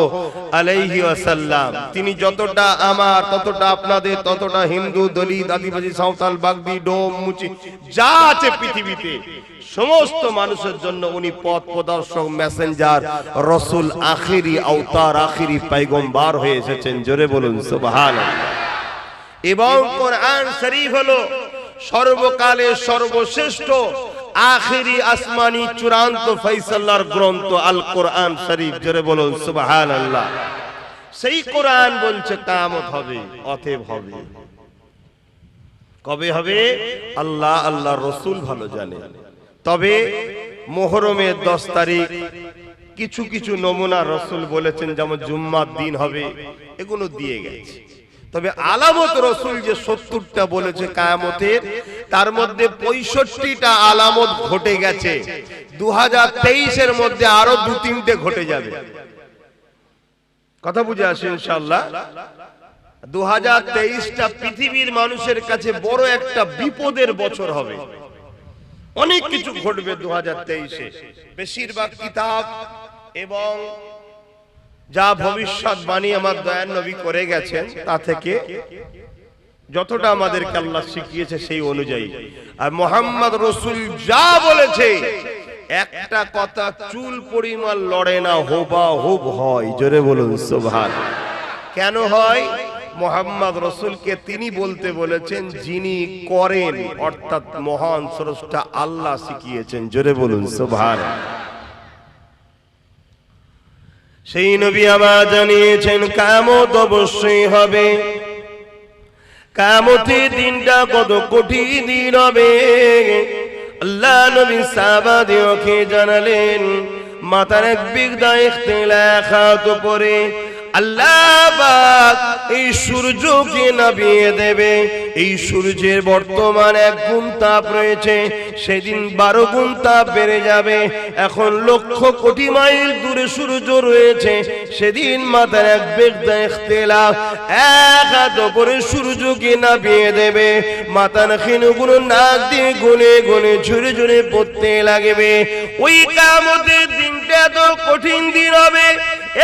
আলাইহি ওয়াসাল্লাম। তিনি যতটা আমার, ততটা আপনাদের, ততটা হিন্দু, দলিত, আদিবাসী, সাঁওতাল, বাগদি, ডোম, মুচি যা আছে পৃথিবীতে সমস্ত মানুষের জন্য উনি পথ প্রদর্শক, মেসেঞ্জার, রাসূল, আখিরি আওতার, আখিরি পয়গম্বর হয়ে এসেছেন। জোরে বলুন সুবহানাল্লাহ। এবং কোরআন শরীফ হলো সর্বকালের সর্বশ্রেষ্ঠ আখিরি আসমানি চূড়ান্ত ফয়সালার গ্রন্থ আল কোরআন শরীফ। জোরে বলুন সুবহানাল্লাহ। সেই কোরআন বলছে কিয়ামত হবে, অতএব হবে। কবে হবে? আল্লাহ, আল্লাহর রাসূল ভালো জানে। তবে মুহররমের 10 তারিখ কিছু কিছু নমুনা রাসূল বলেছেন, যেমন জুম্মার দিন হবে, এগুলো দিয়ে গেছে। তবে আলামত রাসূল যে 70টা বলেছে কিয়ামতের, তার মধ্যে 65টা আলামত ঘটে গেছে। 2023 এর মধ্যে আরো 2-3টে ঘটে যাবে। কথা বুঝে আসে ইনশাআল্লাহ। 2023টা পৃথিবীর মানুষের কাছে বড় একটা বিপদের বছর হবে। অনেক কিছু ঘটবে 2023-এ। বেশিরভাগ কিতাব এবং যা ভবিষ্যৎবাণী আমার দয়ার নবী করে গেছেন, তা থেকে যতটা আমাদেরকে আল্লাহ শিখিয়েছে সেই অনুযায়ী। আর মুহাম্মদ রাসূল যা বলেছে, একটা কথা চুল পরিমাণ লড়ে না, হুবহু হয়। জোরে বলুন সুবহানাল্লাহ। কেন হয়? মুহাম্মদ রাসূলকে তিনি বলতে বলেছেন যিনি করেন, অর্থাৎ মহান স্রষ্টা আল্লাহ শিখিয়েছেন। জোরে বলুন সুবহানাল্লাহ। সেই নবী আবার জানিয়েছেন কিয়ামত অবশ্যই হবে। কিয়ামতের দিনটা কত কঠিন দিন হবে। আল্লাহ নবী সাহাবাদেরকে জানালেন, মাথার এক বিগদা ইখতিলাফাত পরে আল্লাহ পাক এই সূর্যকে নামিয়ে দেবে। এই সূর্যের বর্তমান 1 গুণ তাপ রয়েছে, সেদিন 12 গুণ তাপ বেড়ে যাবে। এখন লক্ষ কোটি মাইল দূরে সূর্য রয়েছে, সেদিন মাথার এক বিগদা ইখতিলাফ এক হাত উপরে সূর্যকে নামিয়ে দেবে। মাথার খিনগুলো নাক দিয়ে গুনে গুনে ঝরে ঝরে পড়তে লাগবে। ওই কিয়ামতের দিনটা এত কঠিন দিন হবে,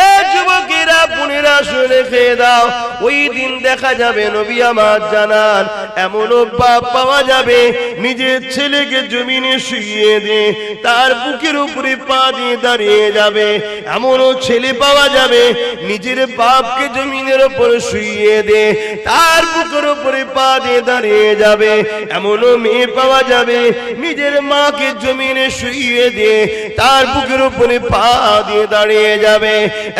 এ যুবকেরা বোনেরা শুনে খেয়ে দাও। ওই দিন দেখা যাবে, নবী আমার জানান, এমনও বাপ পাওয়া যাবে নিজের ছেলেকে জমিনে শুইয়ে দিয়ে তার বুকের উপরে পা দিয়ে দাঁড়িয়ে যাবে। এমনও ছেলে পাওয়া যাবে নিজের বাপকে জমিনের উপরে শুইয়ে দিয়ে তার বুকের উপরে পা দিয়ে দাঁড়িয়ে যাবে। এমনও মেয়ে পাওয়া যাবে নিজের মাকে জমিনে শুইয়ে দিয়ে তার বুকের উপরে পা দিয়ে দাঁড়িয়ে যাবে।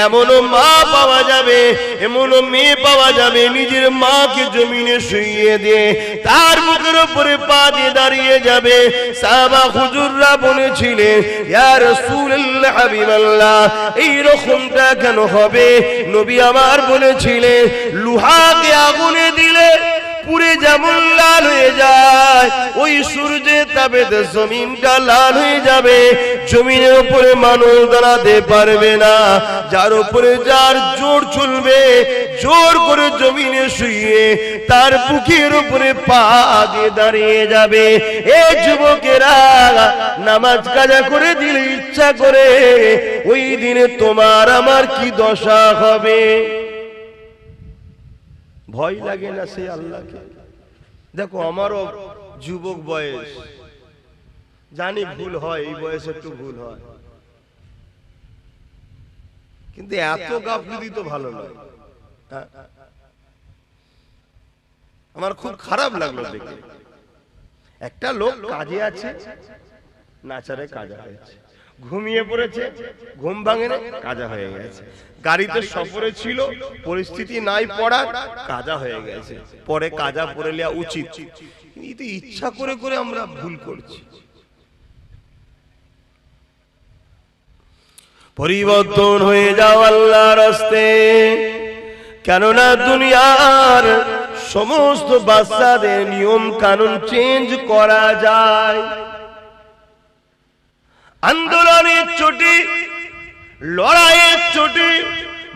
এমনও মা পাওয়া যাবে, এমনও মেয়ে পাওয়া যাবে নিজের মাকে জমিনে শুইয়ে দিয়ে তার বুকের উপরে পা দিয়ে দাঁড়িয়ে যাবে। সাহাবা হুজুররা বলেছিলেন, ইয়া রাসূলুল্লাহ হাবিবাল্লাহ, এই রকমটা কেন হবে? নবী আমার বলেছিলেন, লোহাকে আগুনে দিলে পুরে যেমন লাল হয়ে যায়, ওই সূর্যের তাপে জমিনটা লাল হয়ে যাবে। জমিনের উপরে মানুষ দাঁড়াতে পারবে না, যার উপরে যার জোর চলবে, জোর করে জমিনে শুয়ে তার বুকের উপরে পা দিয়ে দাঁড়িয়ে যাবে। এ যুবকেরা, নামাজ কাজা করে দিলে ইচ্ছা করে ওই দিনে তোমার আমার কি দশা হবে? ভয় লাগে না সেই আল্লাহকে? দেখো, আমারও যুবক বয়স, জানি ভুল হয়, এই বয়সে একটু ভুল হয়, কিন্তু এত গাফিলতি তো ভালো নয়। আমার খুব খারাপ লাগলো দেখে। একটা লোক কাজে আছে, নাচারে কাজা হয়েছে, ঘুমিয়ে পড়েছে, ঘুম ভাঙে না, কাজা হয়ে গেছে। গাড়িতে সফরে ছিল, পরিস্থিতি নাই পড়ার, কাজা হয়ে গেছে। পরে কাজা পড়ে নেওয়া উচিত, কিন্তু ইচ্ছা করে করে আমরা ভুল করছি। পরিবর্তন হয়ে যাও আল্লাহর রাস্তে, কেননা দুনিয়ার সমস্ত বাচ্চাদের নিয়ম কানুন চেঞ্জ করা যায়। আন্দোলনের চোটে, লড়াইয়ের চোটে,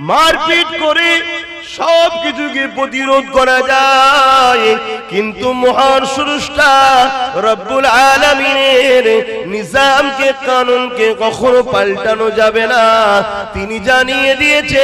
মারপিট করে সব কিছুকে প্রতিরোধ করা যায়, কিন্তু মহান স্রষ্টা রব্বুল আলামিনের নিজামকে, কানুনকে কখনো পাল্টানো যাবে না। তিনি জানিয়ে দিয়েছে,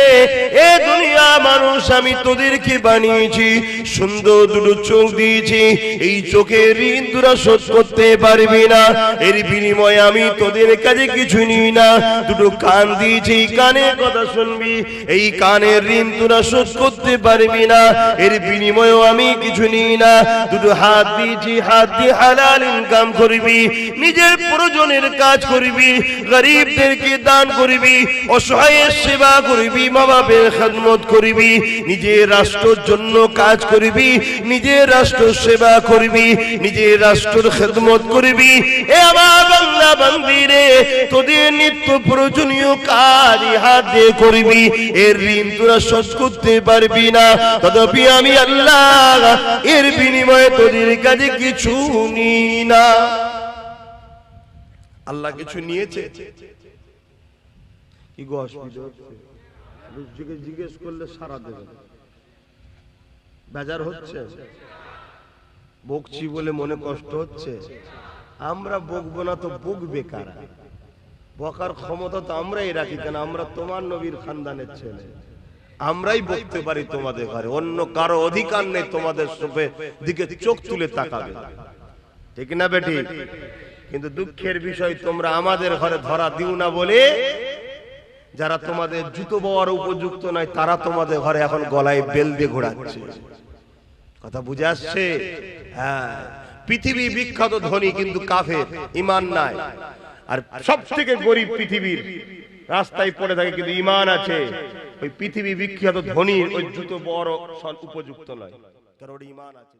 এ দুনিয়া মানুষ, আমি তোদেরকে বানিয়েছি, সুন্দর দুটো চোখ দিয়েছি, এই চোখের ঋণ তোরা শোধ করতে পারবি না, এর বিনিময়ে আমি তোদের কাছে কিছু নিই না। দুটো কান দিয়েছি, এই কানের কথা শুনবি, এই কানের ঋণ তোরা শোধ করতে পারবি না, এর বিনিময়েও আমি কিছু নিই না। দুটো হাত দিয়েছি, হাত দিয়ে হালাল ইনকাম করবি, নিজের প্রয়োজনের কাজ করবি, গরিবদেরকে দান করবি, অসহায়ের সেবা করবি, মা বাপের খেদমত করবি, নিজের রাষ্ট্রের জন্য কাজ করবি, নিজের রাষ্ট্র সেবা করবি, নিজের রাষ্ট্রের খেদমত করবি। এ আমার বান্দা বান্দীরে, তোদের নিত্য প্রয়োজনীয় কাজ হাত দিয়ে করবি, এর ঋণ তোরা শোধ করতে পারবি না, তথাপি আমি আল্লাহ এর বিনিময়ে তোদের কাছে কিছু নিই না। আল্লাহ কিছু নিয়েছে কি গো? অসুবিধা জিজ্ঞেস করলে সারা দেবে, বেজার হচ্ছে, বকছি বলে মনে কষ্ট হচ্ছে। আমরা বকবো না তো বকবে কারা? বকার ক্ষমতা তো আমরাই রাখি, কেন আমরা তোমার নবীর খানদানের ছেলে, আমরাই বকতে পারি তোমাদের ঘরে, অন্য কারো অধিকার নেই তোমাদের দিকে চোখ তুলে তাকাবে, ঠিক না বেটি? কিন্তু দুঃখের বিষয়, তোমরা আমাদের ঘরে ধরা দিও না বলে যারা তোমাদের জুতো বওয়ার উপযুক্ত নয়, তারা তোমাদের ঘরে এখন গলায় বেল দিয়ে ঘোরাচ্ছে। কথা বুঝে আসছে? হ্যাঁ, পৃথিবী বিখ্যাত ধনী কিন্তু কাফের, ঈমান নাই। আর সব থেকে গরিব পৃথিবীর রাস্তায় পড়ে থাকে কিন্তু ঈমান আছে। ওই পৃথিবী বিখ্যাত ধনী ওই জুতো বড় উপযুক্ত নয়, কারণ ওর ঈমান আছে।